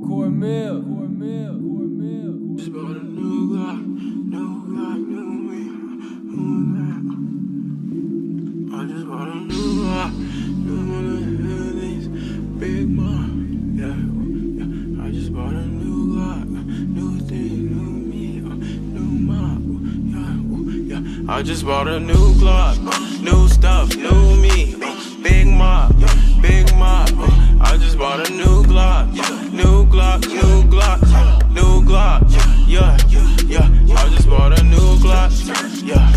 Cornmeal. Just bought a new Glock, new me. I just bought a new Glock, new things, big mom, yeah. I just bought a new Glock, new thing, new me, new mom, yeah. I just bought a new Glock, new stuff, new me, big mom, big mom. I just bought a new Glock, new Glock, new Glock, new Glock, yeah. I just bought a new Glock, yeah.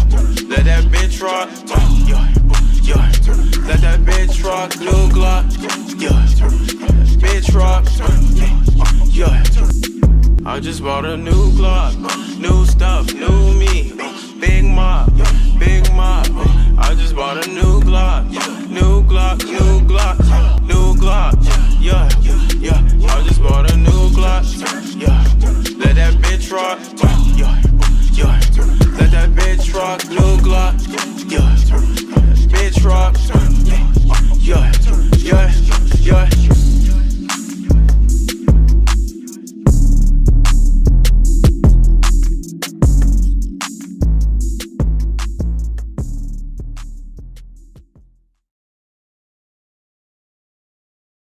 Let that bitch rock, yeah. Let that bitch rock, new Glock, yeah. Bitch rock, yeah. I just bought a new Glock, new stuff, new me, big mob, big mob. I just bought a new Glock, new Glock, new Glock, new Glock, yeah. I just bought a new Glock, yeah. Let that bitch rock, yeah. Let that bitch rock, new Glock.